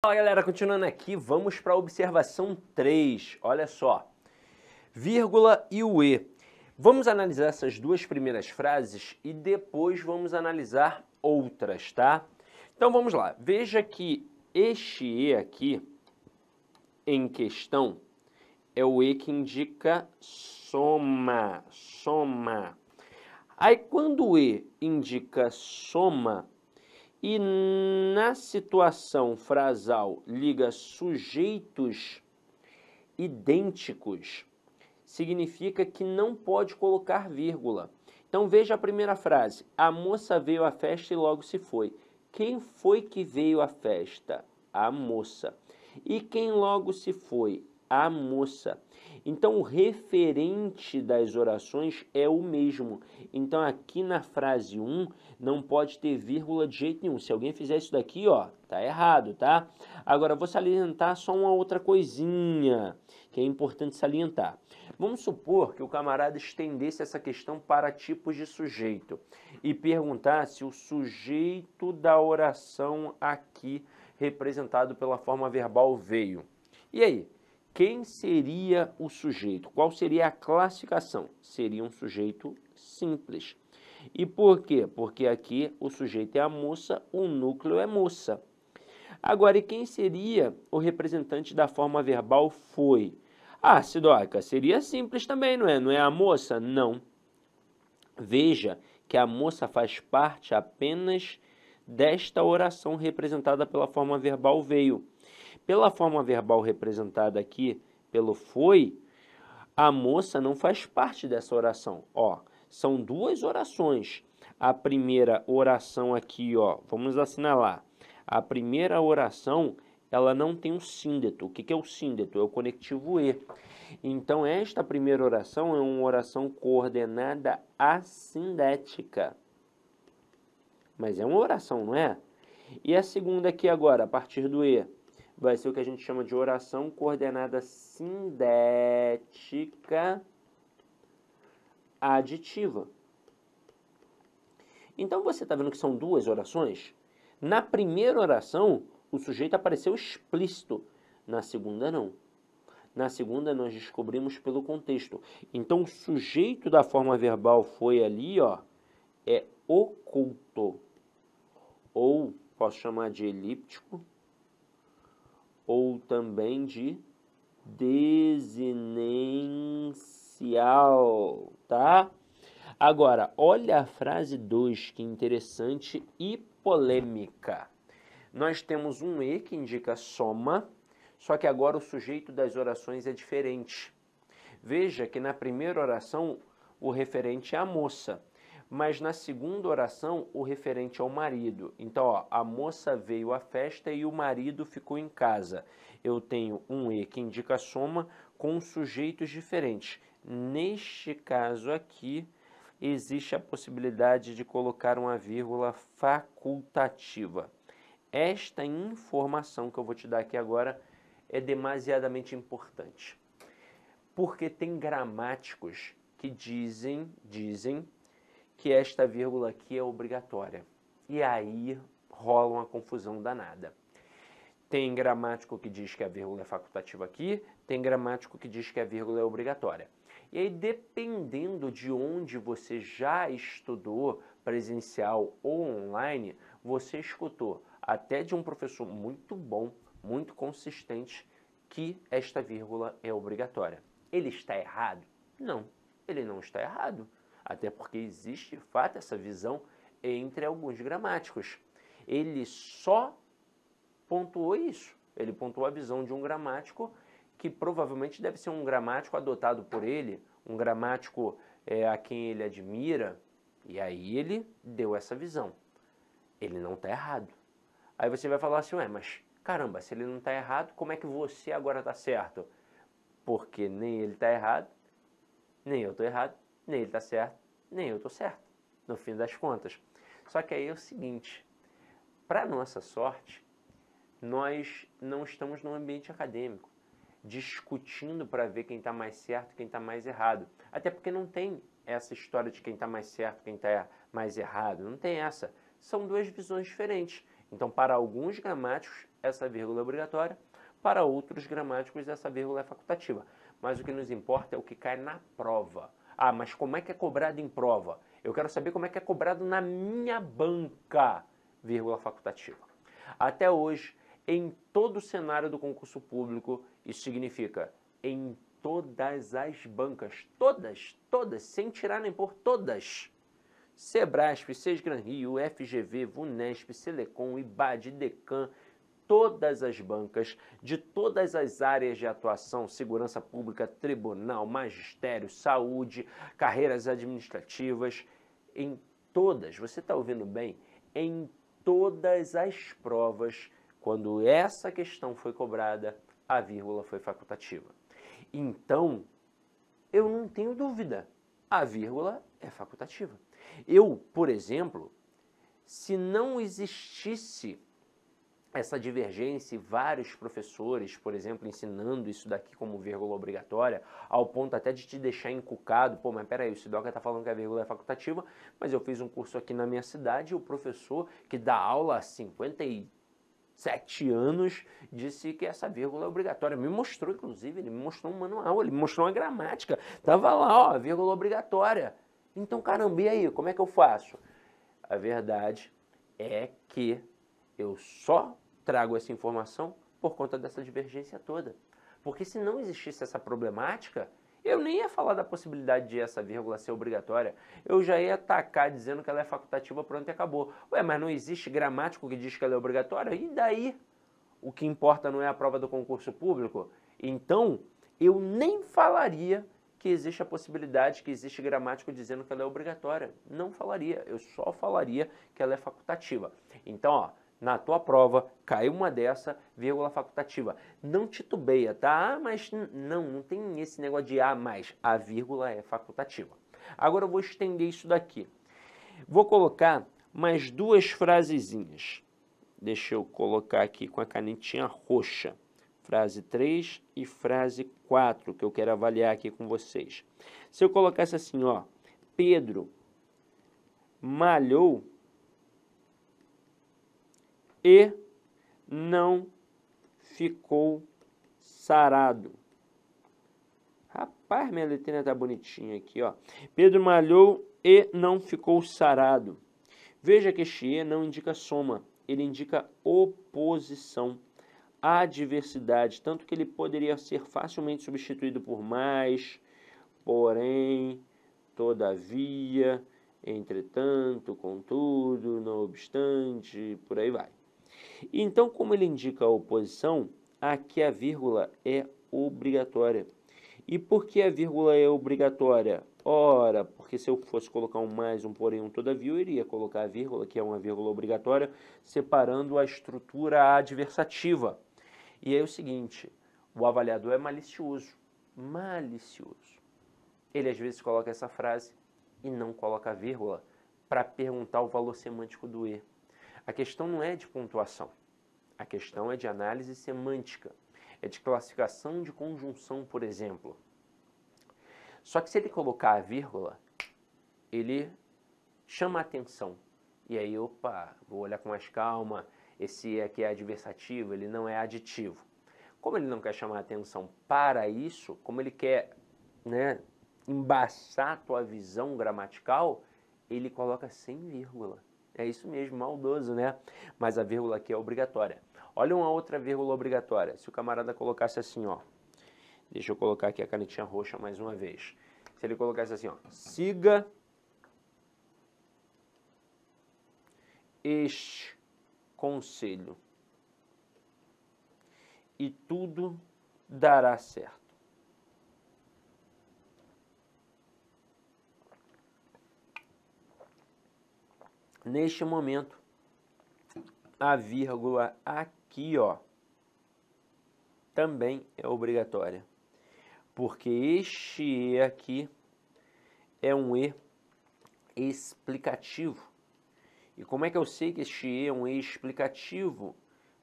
Fala galera, continuando aqui, vamos para a observação 3, olha só, vírgula e o E. Vamos analisar essas duas primeiras frases e depois vamos analisar outras, tá? Então vamos lá, veja que este E aqui, em questão, é o E que indica soma. Aí quando o E indica soma, e na situação frasal liga sujeitos idênticos, significa que não pode colocar vírgula. Então veja a primeira frase. A moça veio à festa e logo se foi. Quem foi que veio à festa? A moça. E quem logo se foi? A moça. Então o referente das orações é o mesmo. Então aqui na frase 1 não pode ter vírgula de jeito nenhum. Se alguém fizer isso daqui, ó, tá errado, tá? Agora vou salientar só uma outra coisinha que é importante salientar. Vamos supor que o camarada estendesse essa questão para tipos de sujeito e perguntasse o sujeito da oração aqui representado pela forma verbal veio. E aí? Quem seria o sujeito? Qual seria a classificação? Seria um sujeito simples. E por quê? Porque aqui o sujeito é a moça, o núcleo é moça. Agora, e quem seria o representante da forma verbal foi? Ah, Sidoca, seria simples também, não é? Não é a moça? Não. Veja que a moça faz parte apenas desta oração representada pela forma verbal veio. Pela forma verbal representada aqui pelo foi, a moça não faz parte dessa oração. Ó, são duas orações. A primeira oração aqui, ó, vamos assinalar. A primeira oração, ela não tem um síndeto. O que é o síndeto? É o conectivo E. Então, esta primeira oração é uma oração coordenada assindética. Mas é uma oração, não é? E a segunda aqui agora, a partir do E, vai ser o que a gente chama de oração coordenada sindética aditiva. Então, você está vendo que são duas orações? Na primeira oração, o sujeito apareceu explícito. Na segunda, não. Na segunda, nós descobrimos pelo contexto. Então, o sujeito da forma verbal foi ali, ó, é oculto. Ou posso chamar de elíptico, ou também de desinencial, tá? Agora, olha a frase 2, que interessante e polêmica. Nós temos um E que indica soma, só que agora o sujeito das orações é diferente. Veja que na primeira oração o referente é a moça, mas na segunda oração o referente é o marido. Então, ó, a moça veio à festa e o marido ficou em casa. Eu tenho um E que indica soma com sujeitos diferentes. Neste caso aqui, existe a possibilidade de colocar uma vírgula facultativa. Esta informação que eu vou te dar aqui agora é demasiadamente importante. Porque tem gramáticos que dizem que esta vírgula aqui é obrigatória. E aí rola uma confusão danada. Tem gramático que diz que a vírgula é facultativa aqui, tem gramático que diz que a vírgula é obrigatória. E aí, dependendo de onde você já estudou, presencial ou online, você escutou até de um professor muito bom, muito consistente, que esta vírgula é obrigatória. Ele está errado? Não, ele não está errado. Até porque existe, de fato, essa visão entre alguns gramáticos. Ele só pontuou isso. Ele pontuou a visão de um gramático que provavelmente deve ser um gramático adotado por ele, um gramático a quem ele admira, e aí ele deu essa visão. Ele não está errado. Aí você vai falar assim, ué, mas caramba, se ele não está errado, como é que você agora está certo? Porque nem ele está errado, nem eu estou errado, nem ele está certo, nem eu estou certo, no fim das contas. Só que aí é o seguinte, para nossa sorte, nós não estamos num ambiente acadêmico, discutindo para ver quem está mais certo e quem está mais errado. Até porque não tem essa história de quem está mais certo e quem está mais errado. Não tem essa. São duas visões diferentes. Então, para alguns gramáticos, essa vírgula é obrigatória, para outros gramáticos essa vírgula é facultativa. Mas o que nos importa é o que cai na prova. Ah, mas como é que é cobrado em prova? Eu quero saber como é que é cobrado na minha banca, vírgula facultativa. Até hoje, em todo o cenário do concurso público, isso significa em todas as bancas, todas, sem tirar nem pôr, todas. Sebrasp, Sesgran Rio, FGV, Vunesp, Selecom, IBAD, Decam, todas as bancas, de todas as áreas de atuação, segurança pública, tribunal, magistério, saúde, carreiras administrativas, em todas, você está ouvindo bem? Em todas as provas, quando essa questão foi cobrada, a vírgula foi facultativa. Então, eu não tenho dúvida, a vírgula é facultativa. Eu, por exemplo, se não existisse essa divergência e vários professores, por exemplo, ensinando isso daqui como vírgula obrigatória, ao ponto até de te deixar encucado, pô, mas peraí, o Sidoca está falando que a vírgula é facultativa, mas eu fiz um curso aqui na minha cidade e o professor que dá aula há 57 anos disse que essa vírgula é obrigatória. Me mostrou, inclusive, ele me mostrou um manual, ele me mostrou uma gramática, tava lá, ó, vírgula obrigatória. Então, caramba, e aí, como é que eu faço? A verdade é que eu só trago essa informação por conta dessa divergência toda. Porque se não existisse essa problemática, eu nem ia falar da possibilidade de essa vírgula ser obrigatória. Eu já ia atacar dizendo que ela é facultativa, pronto e acabou. Ué, mas não existe gramático que diz que ela é obrigatória? E daí? O que importa não é a prova do concurso público? Então, eu nem falaria que existe a possibilidade, que existe gramático dizendo que ela é obrigatória. Não falaria, eu só falaria que ela é facultativa. Então, ó, na tua prova, caiu uma dessa, vírgula facultativa. Não titubeia, tá? Ah, mas não tem esse negócio de mais. A vírgula é facultativa. Agora eu vou estender isso daqui. Vou colocar mais duas frasezinhas. Deixa eu colocar aqui com a canetinha roxa. Frase 3 e frase 4, que eu quero avaliar aqui com vocês. Se eu colocasse assim, ó, Pedro malhou e não ficou sarado. Rapaz, minha letrinha tá bonitinha aqui, ó. Pedro malhou e não ficou sarado. Veja que este e não indica soma, ele indica oposição, adversidade, tanto que ele poderia ser facilmente substituído por mais, porém, todavia, entretanto, contudo, não obstante, por aí vai. Então, como ele indica a oposição, aqui a vírgula é obrigatória. E por que a vírgula é obrigatória? Ora, porque se eu fosse colocar um mais, um porém, um todavia, eu iria colocar a vírgula, que é uma vírgula obrigatória, separando a estrutura adversativa. E é o seguinte, o avaliador é malicioso. Malicioso. Ele às vezes coloca essa frase e não coloca a vírgula para perguntar o valor semântico do e. A questão não é de pontuação, a questão é de análise semântica, é de classificação de conjunção, por exemplo. Só que se ele colocar a vírgula, ele chama a atenção. E aí, opa, vou olhar com mais calma, esse aqui é adversativo, ele não é aditivo. Como ele não quer chamar a atenção para isso, como ele quer, né, embaçar a tua visão gramatical, ele coloca sem vírgula. É isso mesmo, maldoso, né? Mas a vírgula aqui é obrigatória. Olha uma outra vírgula obrigatória. Se o camarada colocasse assim, ó. Deixa eu colocar aqui a canetinha roxa mais uma vez. Se ele colocasse assim, ó. Siga este conselho e tudo dará certo. Neste momento, a vírgula aqui, ó, também é obrigatória, porque este e aqui é um e explicativo. E como é que eu sei que este e é um e explicativo?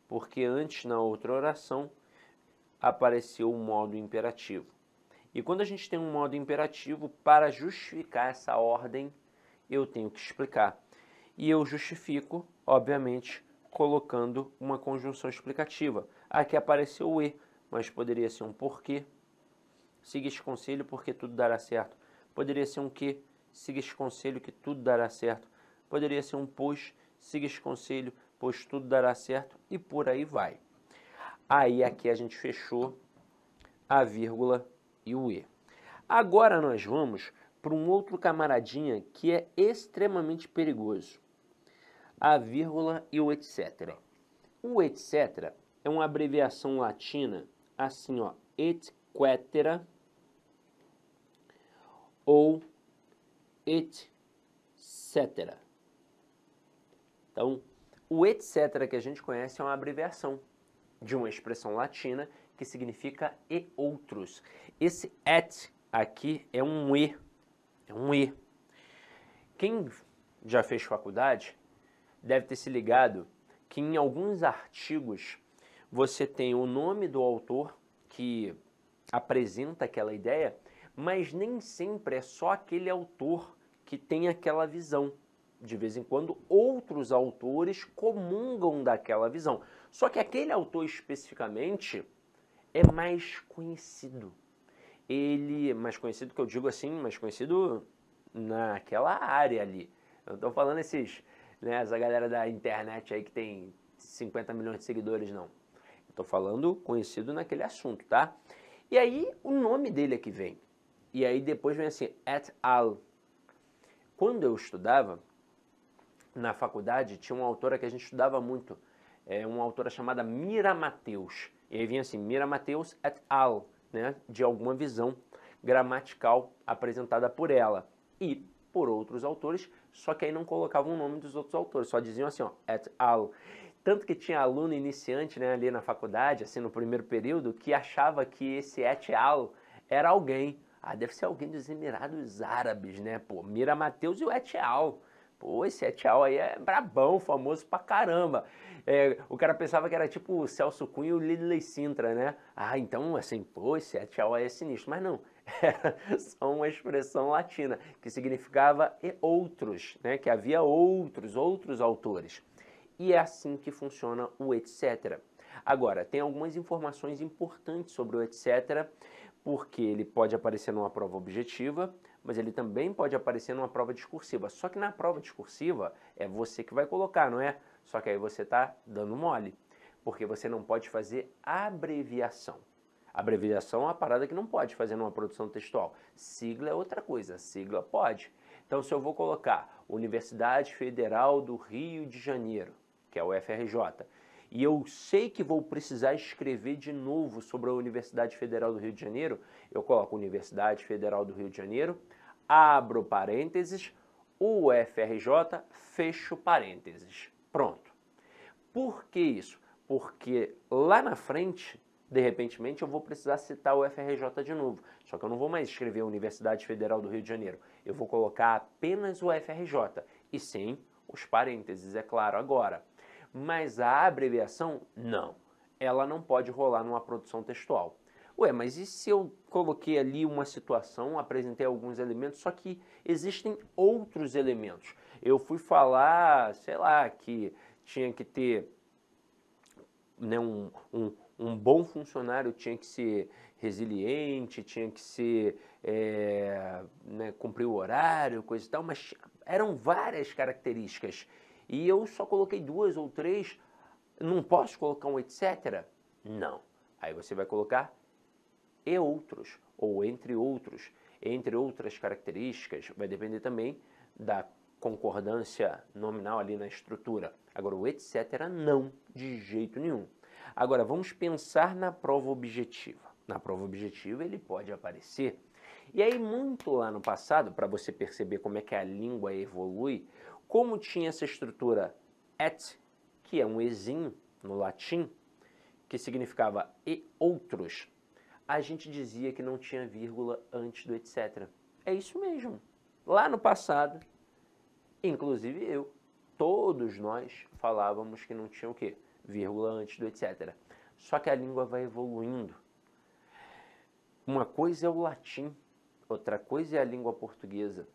Porque antes, na outra oração, apareceu o modo imperativo. E quando a gente tem um modo imperativo, para justificar essa ordem, eu tenho que explicar. E eu justifico, obviamente, colocando uma conjunção explicativa. Aqui apareceu o e, mas poderia ser um porquê. Siga este conselho porque tudo dará certo. Poderia ser um que. Siga este conselho que tudo dará certo. Poderia ser um pois. Siga este conselho, pois tudo dará certo. E por aí vai. Aí aqui a gente fechou a vírgula e o e. Agora nós vamos para um outro camaradinha que é extremamente perigoso. A vírgula e o etc. O etc é uma abreviação latina, assim, ó, et cetera ou etc. Então, o etc que a gente conhece é uma abreviação de uma expressão latina que significa e outros. Esse et aqui é um e, Quem já fez faculdade deve ter se ligado que em alguns artigos você tem o nome do autor que apresenta aquela ideia, mas nem sempre é só aquele autor que tem aquela visão. De vez em quando, outros autores comungam daquela visão. Só que aquele autor especificamente é mais conhecido. Ele, mais conhecido que eu digo assim, mais conhecido naquela área ali. Eu não estou falando esses, né, essa galera da internet aí que tem 50 milhões de seguidores, não. Estou falando conhecido naquele assunto, tá? E aí o nome dele aqui vem. E aí depois vem assim, et al. Quando eu estudava na faculdade, tinha uma autora que a gente estudava muito, uma autora chamada Mira Mateus. E aí vinha assim, Mira Mateus et al, né, de alguma visão gramatical apresentada por ela e por outros autores, só que aí não colocavam o nome dos outros autores, só diziam assim, ó, et al. Tanto que tinha aluno iniciante, né, ali na faculdade, assim, no primeiro período, que achava que esse et al era alguém. Ah, deve ser alguém dos Emirados Árabes, né, pô, Mira Mateus e o et al. Pô, esse et al aí é brabão, famoso pra caramba. O cara pensava que era tipo o Celso Cunha e o Lidley Sintra, né? Ah, então, assim, pô, esse et al é sinistro. Mas não, era só uma expressão latina, que significava e outros, né? Que havia outros autores. E é assim que funciona o etc. Agora, tem algumas informações importantes sobre o etc., porque ele pode aparecer numa prova objetiva, mas ele também pode aparecer numa prova discursiva. Só que na prova discursiva é você que vai colocar, não é? Só que aí você está dando mole, porque você não pode fazer abreviação. Abreviação é uma parada que não pode fazer numa produção textual. Sigla é outra coisa, sigla pode. Então, se eu vou colocar Universidade Federal do Rio de Janeiro, que é o UFRJ, e eu sei que vou precisar escrever de novo sobre a Universidade Federal do Rio de Janeiro, eu coloco Universidade Federal do Rio de Janeiro, abro parênteses, UFRJ, fecho parênteses. Pronto. Por que isso? Porque lá na frente, de repentemente, eu vou precisar citar o UFRJ de novo. Só que eu não vou mais escrever Universidade Federal do Rio de Janeiro. Eu vou colocar apenas o UFRJ. E sim, os parênteses, é claro, agora. Mas a abreviação, não. Ela não pode rolar numa produção textual. Ué, mas e se eu coloquei ali uma situação, apresentei alguns elementos, só que existem outros elementos? Eu fui falar, sei lá, que tinha que ter, né, um bom funcionário, tinha que ser resiliente, tinha que ser, né, cumprir o horário, coisa e tal, mas eram várias características. E eu só coloquei 2 ou 3, não posso colocar um etc? Não. Aí você vai colocar e outros, ou entre outras características, vai depender também da concordância nominal ali na estrutura. Agora, o etc. não, de jeito nenhum. Agora, vamos pensar na prova objetiva. Na prova objetiva ele pode aparecer. E aí, muito lá no passado, para você perceber como é que a língua evolui, como tinha essa estrutura et, que é um ezinho no latim, que significava e outros, a gente dizia que não tinha vírgula antes do etc. É isso mesmo. Lá no passado, inclusive eu, todos nós falávamos que não tinha o quê? Vírgula antes do etc. Só que a língua vai evoluindo. Uma coisa é o latim, outra coisa é a língua portuguesa.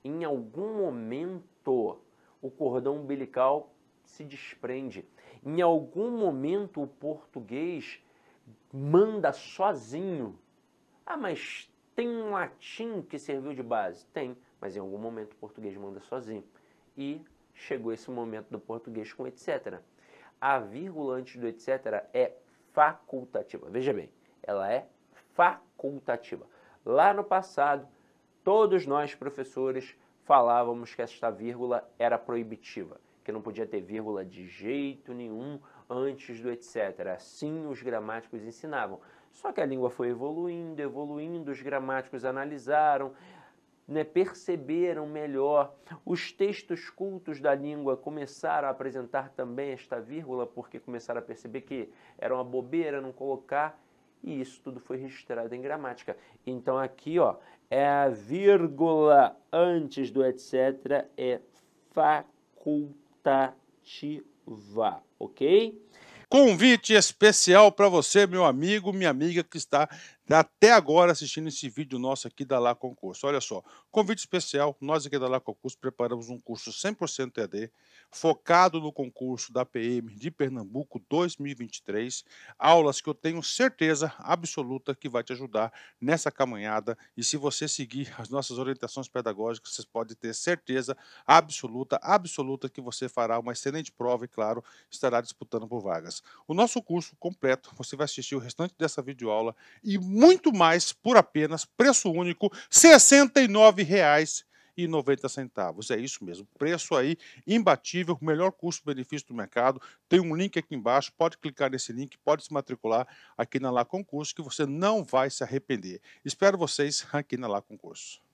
Em algum momento, o cordão umbilical se desprende. Em algum momento o português manda sozinho. Ah, mas tem um latim que serviu de base? Tem, mas em algum momento o português manda sozinho. E chegou esse momento do português com etc. A vírgula antes do etc. é facultativa. Veja bem, ela é facultativa. Lá no passado, todos nós, professores, falávamos que esta vírgula era proibitiva, que não podia ter vírgula de jeito nenhum antes do etc. Assim os gramáticos ensinavam. Só que a língua foi evoluindo, evoluindo, os gramáticos analisaram, né, perceberam melhor. Os textos cultos da língua começaram a apresentar também esta vírgula, porque começaram a perceber que era uma bobeira não colocar, e isso tudo foi registrado em gramática. Então aqui, ó, é a vírgula antes do etc. é facultativa, ok? Convite especial para você, meu amigo, minha amiga que está até agora assistindo esse vídeo nosso aqui da Lá Concurso. Olha só, convite especial, nós aqui da Lá Concurso preparamos um curso 100% EAD, focado no concurso da PM de Pernambuco 2023, aulas que eu tenho certeza absoluta que vai te ajudar nessa caminhada, e se você seguir as nossas orientações pedagógicas, você pode ter certeza absoluta que você fará uma excelente prova e, claro, estará disputando por vagas. O nosso curso completo, você vai assistir o restante dessa videoaula e muito mais por apenas preço único, R$ 69,90. É isso mesmo, preço aí imbatível, melhor custo-benefício do mercado. Tem um link aqui embaixo, pode clicar nesse link, pode se matricular aqui na Lá Concurso, que você não vai se arrepender. Espero vocês aqui na Lá Concurso.